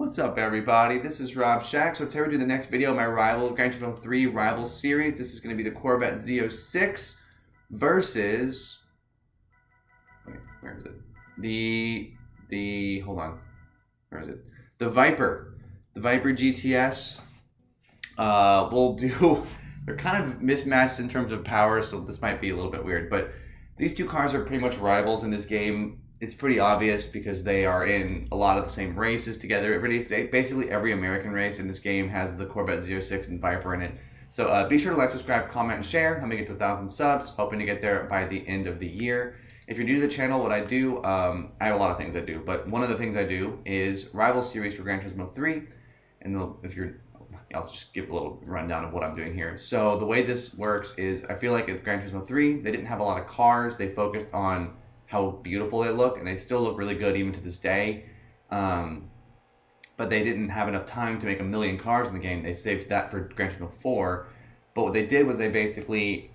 What's up, everybody? This is Rob Shack. So today we do the next video of my Gran Turismo 3 Rival series. This is going to be the Corvette Z06 versus... Wait, where is it? Hold on. Where is it? The Viper. The Viper GTS. They're kind of mismatched in terms of power, so this might be a little bit weird. But these two cars are pretty much rivals in this game. It's pretty obvious because they are in a lot of the same races together. Basically every American race in this game has the Corvette Z06 and Viper in it. So be sure to like, subscribe, comment, and share. Help me get to 1,000 subs. Hoping to get there by the end of the year. If you're new to the channel, what I do, I have a lot of things I do, but one of the things I do is Rival series for Gran Turismo 3. And I'll just give a little rundown of what I'm doing here. So the way this works is I feel like with Gran Turismo 3, they didn't have a lot of cars. They focused on how beautiful they look, and they still look really good even to this day. But they didn't have enough time to make 1 million cars in the game. They saved that for Gran Turismo 4. But what they did was they basically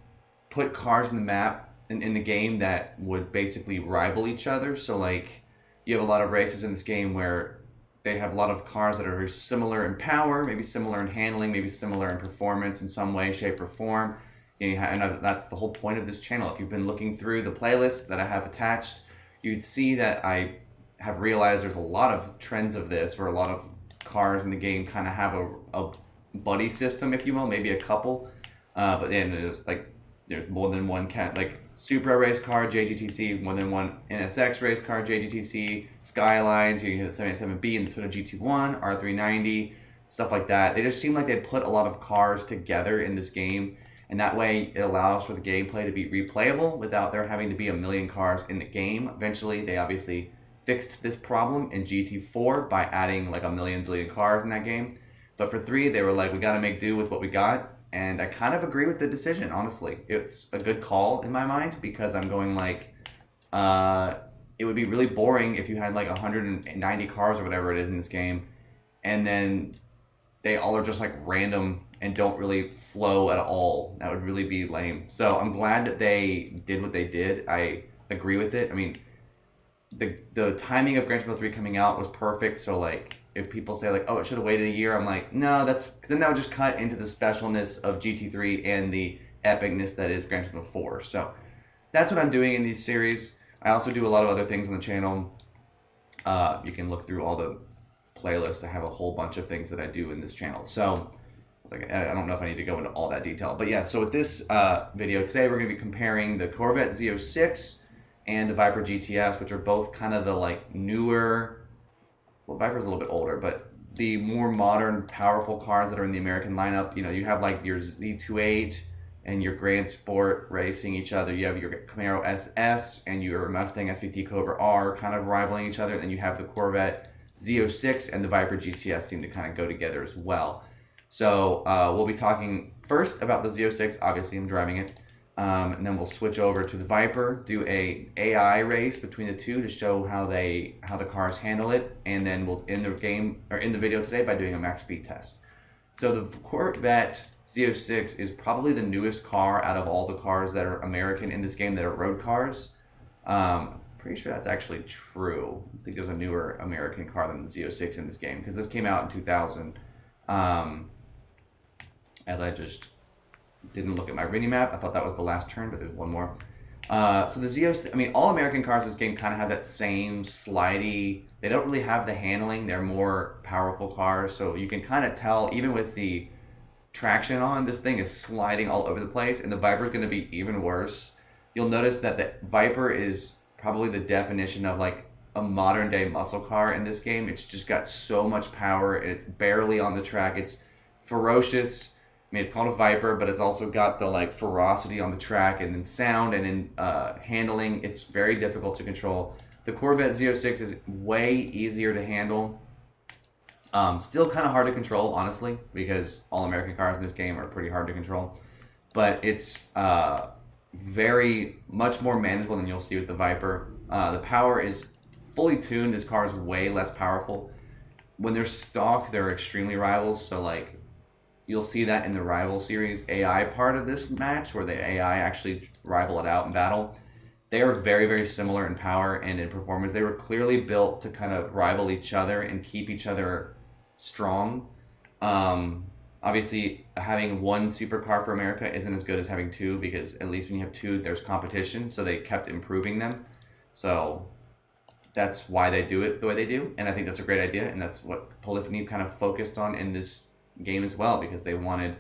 put cars in the map, in the game, that would basically rival each other. So like, you have a lot of races in this game where they have a lot of cars that are very similar in power, maybe similar in handling, maybe similar in performance in some way, shape, or form. And that's the whole point of this channel. If you've been looking through the playlist that I have attached, you'd see that I have realized there's a lot of trends of this, where a lot of cars in the game kind of have a buddy system, if you will, maybe a couple. But then there's more than one like Supra race car, JGTC, more than one NSX race car, JGTC, Skylines, you can hit the 787B and the Toyota GT1, R390, stuff like that. They just seem like they put a lot of cars together in this game. And that way it allows for the gameplay to be replayable without there having to be 1 million cars in the game. Eventually, they obviously fixed this problem in GT4 by adding like 1 million zillion cars in that game. But for 3, they were like, we got to make do with what we got. And I kind of agree with the decision, honestly. It's a good call in my mind, because I'm going like, it would be really boring if you had like 190 cars or whatever it is in this game, and then they all are just like random and don't really flow at all. That would really be lame. So I'm glad that they did what they did. I agree with it. I mean, the timing of Gran Turismo 3 coming out was perfect. So like, if people say like, oh, it should have waited a year, I'm like, no, because then that would just cut into the specialness of GT3 and the epicness that is Gran Turismo 4. So that's what I'm doing in these series. I also do a lot of other things on the channel. You can look through all the playlists. I have a whole bunch of things that I do in this channel. So I don't know if I need to go into all that detail. But yeah, so with this video today, we're going to be comparing the Corvette Z06 and the Viper GTS, which are both kind of the like newer, well, Viper's a little bit older, but the more modern, powerful cars that are in the American lineup. You know, you have like your Z28 and your Grand Sport racing each other. You have your Camaro SS and your Mustang SVT Cobra R kind of rivaling each other. And then you have the Corvette Z06 and the Viper GTS seem to kind of go together as well. So we'll be talking first about the Z06, obviously I'm driving it, and then we'll switch over to the Viper, do a AI race between the two to show how the cars handle it, and then we'll end the video today by doing a max speed test. So the Corvette Z06 is probably the newest car out of all the cars that are American in this game that are road cars. Pretty sure that's actually true. I think there's a newer American car than the Z06 in this game, because this came out in 2000. As I just didn't look at my mini map. I thought that was the last turn, but there's one more. So the Z06, I mean, all American cars in this game kind of have that same slidey, they don't really have the handling, they're more powerful cars, so you can kind of tell, even with the traction on, this thing is sliding all over the place, and the Viper is going to be even worse. You'll notice that the Viper is probably the definition of like a modern day muscle car in this game. It's just got so much power, and it's barely on the track. It's ferocious. I mean, it's called a Viper, but it's also got the like ferocity on the track, and in sound and in handling, it's very difficult to control. The Corvette Z06 is way easier to handle. Still kind of hard to control, honestly, because all American cars in this game are pretty hard to control. But it's very much more manageable than you'll see with the Viper. The power is fully tuned. This car is way less powerful. When they're stock, they're extremely rivals. So like, you'll see that in the Rival Series AI part of this match, where the AI actually rival it out in battle. They are very, very similar in power and in performance. They were clearly built to kind of rival each other and keep each other strong. Obviously, having one supercar for America isn't as good as having two, because at least when you have two, there's competition. So they kept improving them. So that's why they do it the way they do. And I think that's a great idea. And that's what Polyphony kind of focused on in this game as well, because they wanted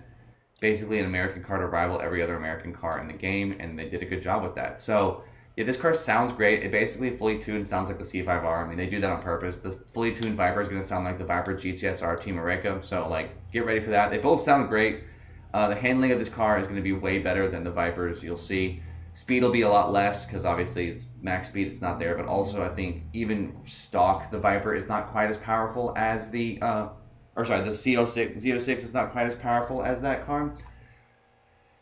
basically an American car to rival every other American car in the game. And they did a good job with that. So yeah, this car sounds great. It basically fully tuned sounds like the C5R. I mean, they do that on purpose. This fully tuned Viper is going to sound like the Viper GTS RT Mareca. So, like, get ready for that. They both sound great. The handling of this car is going to be way better than the Vipers. You'll see. Speed will be a lot less because obviously it's max speed. It's not there. But also, I think even stock, the Viper is not quite as powerful as the the Z06 is not quite as powerful as that car.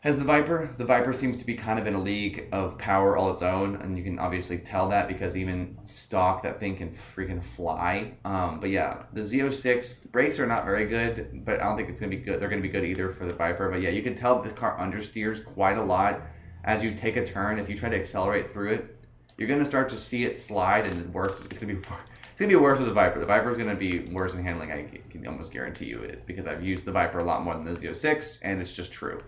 As the Viper seems to be kind of in a league of power all its own, and you can obviously tell that because even stock, that thing can freaking fly. But yeah, the Z06 brakes are not very good, but I don't think it's gonna be good. They're gonna be good either for the Viper. But yeah, you can tell that this car understeers quite a lot as you take a turn. If you try to accelerate through it, you're gonna start to see it slide, and it's worse. It's gonna be worse with the Viper. The Viper is gonna be worse in handling. I can almost guarantee you it, because I've used the Viper a lot more than the Z06, and it's just true.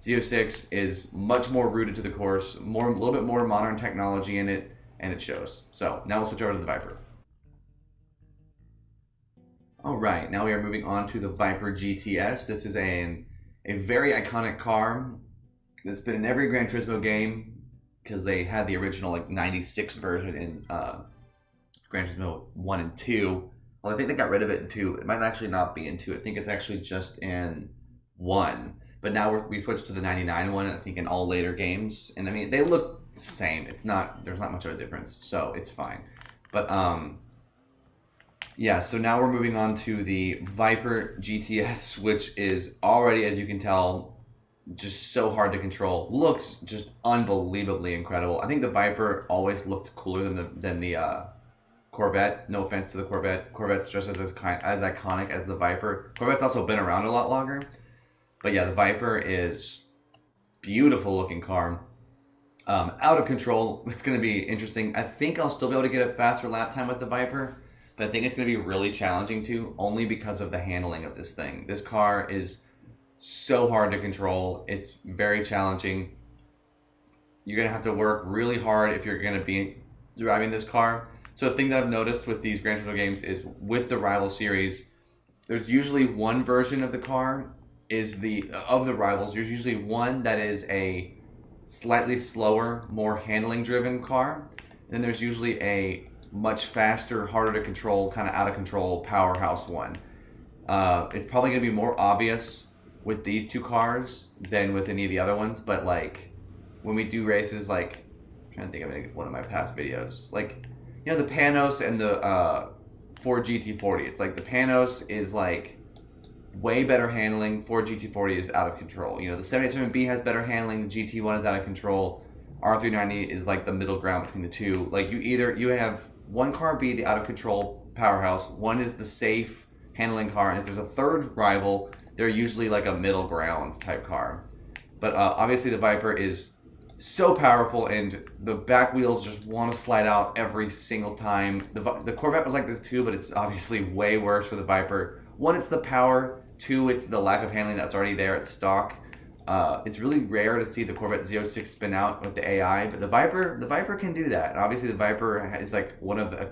Z06 is much more rooted to the course, a little bit more modern technology in it, and it shows. So now we'll switch over to the Viper. All right, now we are moving on to the Viper GTS. This is a very iconic car that's been in every Gran Turismo game, because they had the original like 96 version in Gran Turismo 1 and 2. Well, I think they got rid of it in 2. It might actually not be in 2. I think it's actually just in 1. But now we switched to the 99 one, I think, in all later games. And I mean, they look the same. There's not much of a difference, so it's fine. But yeah, so now we're moving on to the Viper GTS, which is already, as you can tell, just so hard to control. Looks just unbelievably incredible. I think the Viper always looked cooler than the Corvette. No offense to the Corvette. Corvette's just as iconic as the Viper. Corvette's also been around a lot longer. But yeah, the Viper is beautiful looking car. Out of control. It's going to be interesting. I think I'll still be able to get a faster lap time with the Viper, but I think it's going to be really challenging too, only because of the handling of this thing. This car is so hard to control. It's very challenging. You're going to have to work really hard if you're going to be driving this car. So the thing that I've noticed with these Gran Turismo games is with the Rival series, there's usually one version of the car of the rivals. There's usually one that is a slightly slower, more handling driven car. Then there's usually a much faster, harder to control, kind of out of control powerhouse one. It's probably going to be more obvious with these two cars than with any of the other ones, but like when we do races, like I'm trying to think of one of my past videos, like, you know, the Panos and the Ford GT40. It's like the Panos is like way better handling. Ford GT40 is out of control. You know, the 787B has better handling. The GT1 is out of control. R390 is like the middle ground between the two. Like you have one car be the out of control powerhouse. One is the safe handling car. And if there's a third rival, they're usually like a middle ground type car. But obviously the Viper is so powerful, and the back wheels just want to slide out every single time. The Corvette was like this too, but it's obviously way worse for the Viper. One, it's the power. Two, it's the lack of handling that's already there at stock. It's really rare to see the Corvette Z06 spin out with the AI, but the Viper can do that. And obviously, the Viper is like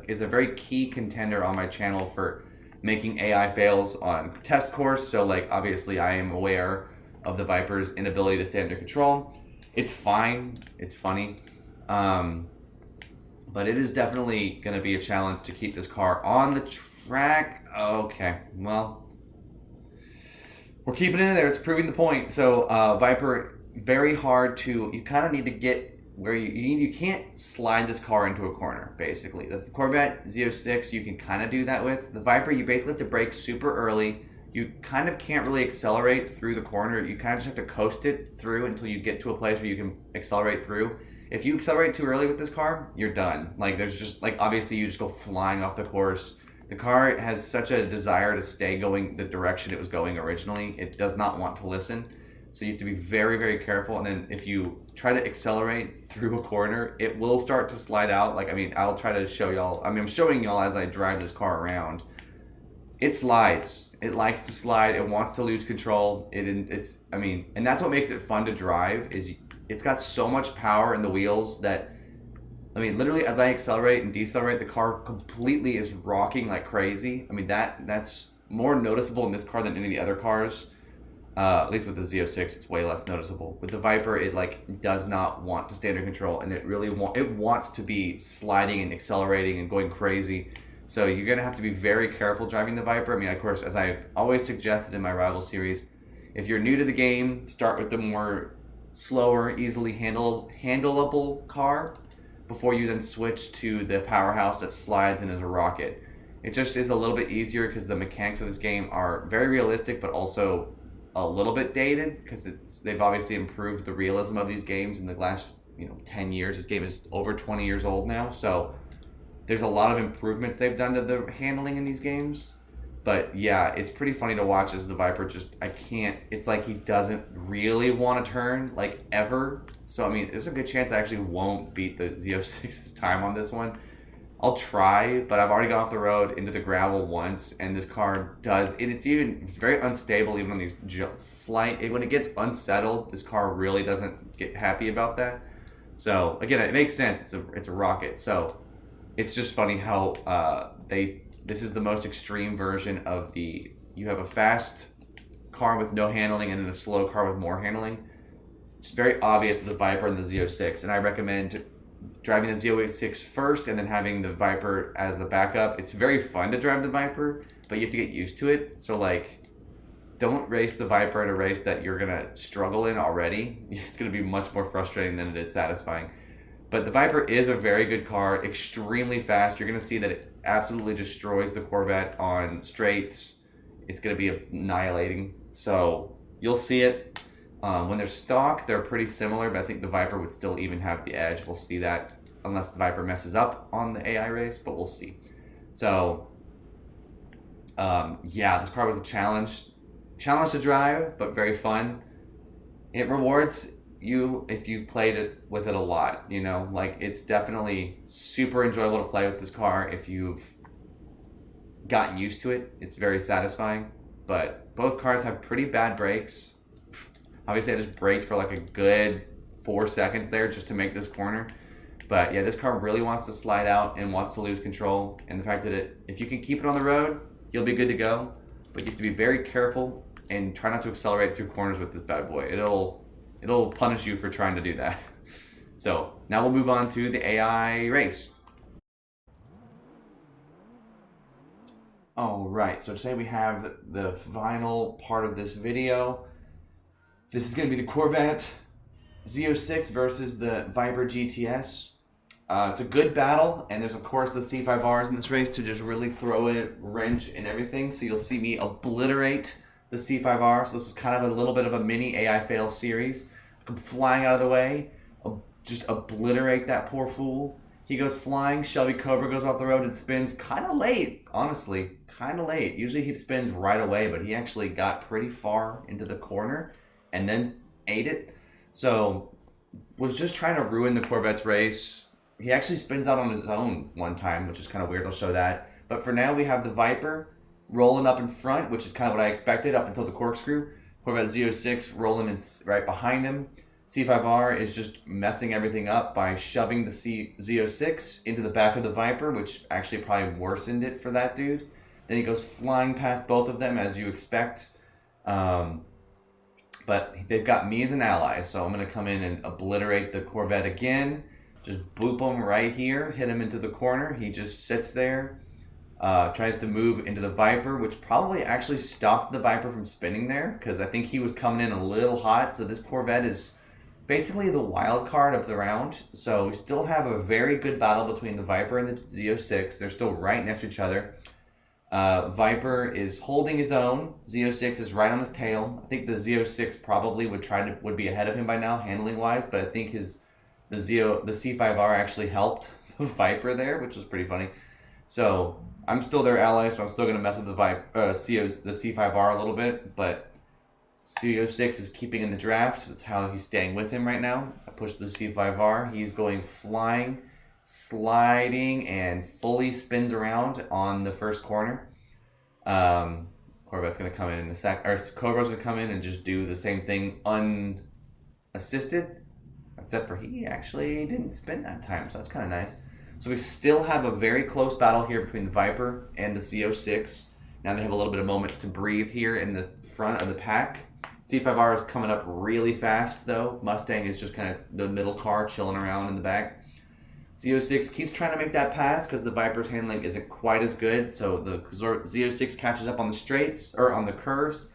is a very key contender on my channel for making AI fails on test course. So like obviously, I am aware of the Viper's inability to stay under control. It's fine. It's funny. But it is definitely going to be a challenge to keep this car on the track. Okay, well, we're keeping it in there. It's proving the point. So Viper, very hard to, you kind of need to get where you can't slide this car into a corner, basically. The Corvette Z06, you can kind of do that with. The Viper, you basically have to brake super early. You kind of can't really accelerate through the corner. You kind of just have to coast it through until you get to a place where you can accelerate through. If you accelerate too early with this car, you're done. Like, there's just, like, obviously you just go flying off the course. The car has such a desire to stay going the direction it was going originally. It does not want to listen. So you have to be very, very careful. And then if you try to accelerate through a corner, it will start to slide out. Like, I mean, I'll try to show y'all. I mean, I'm showing y'all as I drive this car around. It slides. It likes to slide. It wants to lose control. I mean, and that's what makes it fun to drive. It's got so much power in the wheels that, I mean, literally as I accelerate and decelerate, the car completely is rocking like crazy. I mean, that's more noticeable in this car than any of the other cars. At least with the Z06, it's way less noticeable. With the Viper, it like does not want to stay under control, and it wants to be sliding and accelerating and going crazy. So you're gonna have to be very careful driving the Viper. I mean, of course, as I've always suggested in my Rival series, if you're new to the game, start with the more slower, easily handleable car before you then switch to the powerhouse that slides and is a rocket. It just is a little bit easier because the mechanics of this game are very realistic, but also a little bit dated because they've obviously improved the realism of these games in the last 10 years. This game is over 20 years old now, so there's a lot of improvements they've done to the handling in these games. But yeah, it's pretty funny to watch as the Viper it's like he doesn't really want to turn, like, ever. So, I mean, there's a good chance I actually won't beat the Z06's time on this one. I'll try, but I've already got off the road into the gravel once, and this car it's very unstable even on these when it gets unsettled, this car really doesn't get happy about that. So, again, it makes sense. It's a rocket. So, it's just funny how this is the most extreme version of you have a fast car with no handling and then a slow car with more handling. It's very obvious with the Viper and the Z06, and I recommend driving the Z06 first and then having the Viper as the backup. It's very fun to drive the Viper, but you have to get used to it. So, like, don't race the Viper in a race that you're going to struggle in already. It's going to be much more frustrating than it is satisfying. But the Viper is a very good car, extremely fast. You're going to see that it absolutely destroys the Corvette on straights. It's going to be annihilating. So you'll see it. When they're stock, they're pretty similar, but I think the Viper would still even have the edge. We'll see that unless the Viper messes up on the AI race, but we'll see. So, yeah, this car was a challenge to drive, but very fun. It rewards you if you've played it with it a lot, like, it's definitely super enjoyable to play with this car if you've gotten used to it. It's very satisfying, but both cars have pretty bad brakes. Obviously, I just braked for like a good 4 seconds there just to make this corner. But yeah, this car really wants to slide out and wants to lose control. And the fact that if you can keep it on the road, you'll be good to go. But you have to be very careful and try not to accelerate through corners with this bad boy. It'll punish you for trying to do that. So now we'll move on to the AI race. All right, so today we have the final part of this video. This is going to be the Corvette Z06 versus the Viper GTS. It's a good battle, and there's of course the C5Rs in this race to just really throw a wrench and everything. So you'll see me obliterate the C5R. So this is kind of a little bit of a mini AI fail series. I'm flying out of the way, just obliterate that poor fool. He goes flying. Shelby Cobra goes off the road and spins kind of late, honestly, kind of late. Usually he spins right away, but he actually got pretty far into the corner and then ate it. So was just trying to ruin the Corvette's race. He actually spins out on his own one time, which is kind of weird. I'll show that. But for now, we have the Viper rolling up in front, which is kind of what I expected up until the corkscrew. Corvette Z06 rolling in right behind him. C5R is just messing everything up by shoving the Z06 into the back of the Viper, which actually probably worsened it for that dude. Then he goes flying past both of them, as you expect. But they've got me as an ally, so I'm going to come in and obliterate the Corvette again. Just boop him right here, hit him into the corner. He just sits there, tries to move into the Viper, which probably actually stopped the Viper from spinning there, because I think he was coming in a little hot. So this Corvette is basically the wild card of the round. So we still have a very good battle between the Viper and the Z06. They're still right next to each other. Viper is holding his own. Z06 is right on his tail. I think the Z06 probably would be ahead of him by now, handling wise, but I think the C5R actually helped the Viper there, which was pretty funny. So I'm still their ally, so I'm still gonna mess with the C5R a little bit, but Z06 is keeping in the draft. That's how he's staying with him right now. I push the C5R. He's going flying, sliding, and fully spins around on the first corner. Corvette's going to come in a sec, or Cobra's going to come in and just do the same thing unassisted, except for he actually didn't spin that time, so that's kind of nice. So we still have a very close battle here between the Viper and the Z06. Now they have a little bit of moments to breathe here in the front of the pack. C5R is coming up really fast though. Mustang is just kind of the middle car chilling around in the back. Z06 keeps trying to make that pass because the Viper's handling isn't quite as good. So the Z06 catches up on the straights, or on the curves.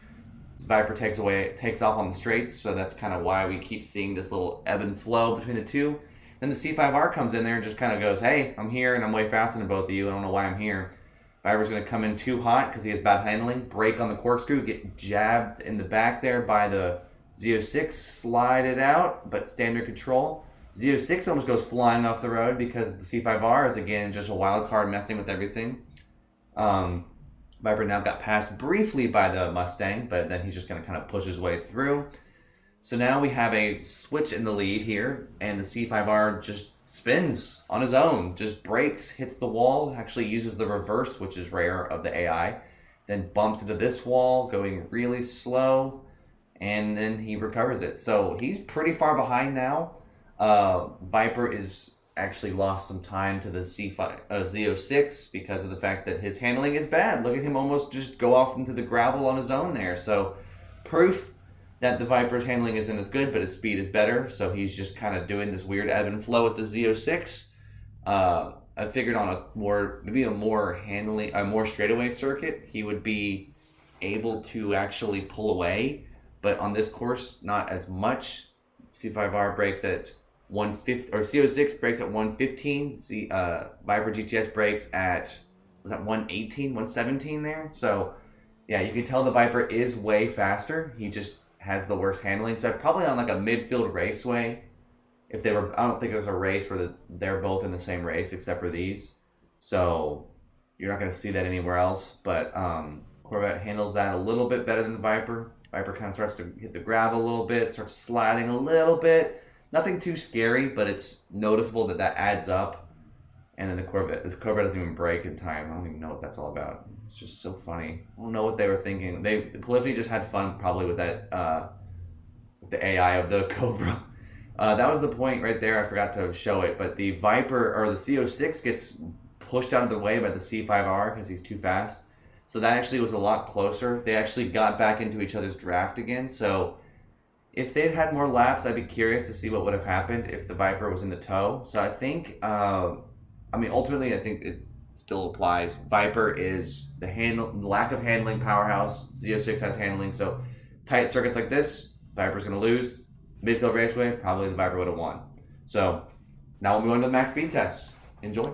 Viper takes off on the straights, so that's kind of why we keep seeing this little ebb and flow between the two. Then the C5R comes in there and just kind of goes, hey, I'm here and I'm way faster than both of you. I don't know why I'm here. Viper's going to come in too hot because he has bad handling. Brake on the corkscrew, get jabbed in the back there by the Z06, slide it out, but standard control. Z06 almost goes flying off the road because the C5R is, again, just a wild card messing with everything. Viper now got passed briefly by the Mustang, but then he's just going to kind of push his way through. So now we have a switch in the lead here, and the C5R just spins on his own, just brakes, hits the wall, actually uses the reverse, which is rare of the AI, then bumps into this wall, going really slow, and then he recovers it. So he's pretty far behind now. Viper is actually lost some time to the Z06 because of the fact that his handling is bad. Look at him almost just go off into the gravel on his own there. So proof that the Viper's handling isn't as good, but his speed is better. So he's just kind of doing this weird ebb and flow with the Z06. I figured on maybe a more straightaway circuit, he would be able to actually pull away. But on this course, not as much. C5R brakes at 150, or CO6 brakes at 115. Viper GTS brakes at, was that 118, 117 there? So yeah, you can tell the Viper is way faster. He just has the worst handling. So probably on like a midfield raceway, if they were, I don't think there's a race where they're both in the same race except for these. So you're not going to see that anywhere else. But Corvette handles that a little bit better than the Viper. Viper kind of starts to hit the gravel a little bit, starts sliding a little bit. Nothing too scary, but it's noticeable that adds up. And then the Corvette doesn't even brake in time. I don't even know what that's all about. It's just so funny. I don't know what they were thinking. Polyphony just had fun probably with that, with the AI of the Cobra. That was the point right there. I forgot to show it, but the Viper, or the CO6, gets pushed out of the way by the C5R because he's too fast. So that actually was a lot closer. They actually got back into each other's draft again. So if they'd had more laps, I'd be curious to see what would have happened if the Viper was in the tow. So I think, ultimately, I think it still applies. Viper is the lack of handling powerhouse. Z06 has handling. So tight circuits like this, Viper's going to lose. Midfield raceway, probably the Viper would have won. So now we'll move on to the max speed test. Enjoy.